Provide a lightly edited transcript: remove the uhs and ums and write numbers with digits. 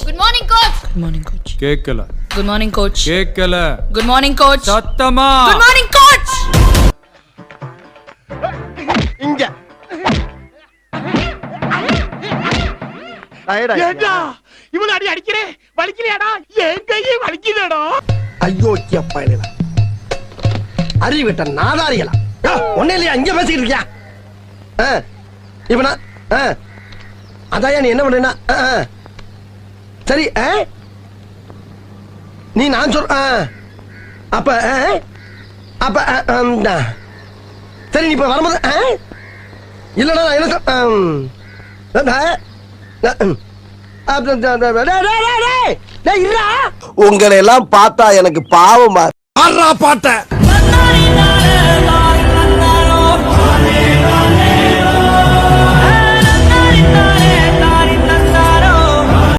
Good morning coach. Good morning coach. கேக்கல. Good morning coach. கேக்கல. Good morning coach. சத்தமா. Good morning coach. இங்க ஏண்டா இவன் அடி அடிக்கிறே வலிக்கலையாடா? என் கையே வலிக்குதேடா. ஐயோ பயல அறிவிட்ட நாதாரிகளா ஒன்னே இல்லையா இங்க பேசிக்கிட்டு இருக்கியா? இவனா அதான் நீ என்ன பண்றா? சரி நீ நான் சொல் அப்ப அப்ப சரி நீ இப்ப வரும்போது இல்லடா என்ன உங்களை எல்லாம் பார்த்தா எனக்கு பாவமா பாட்ட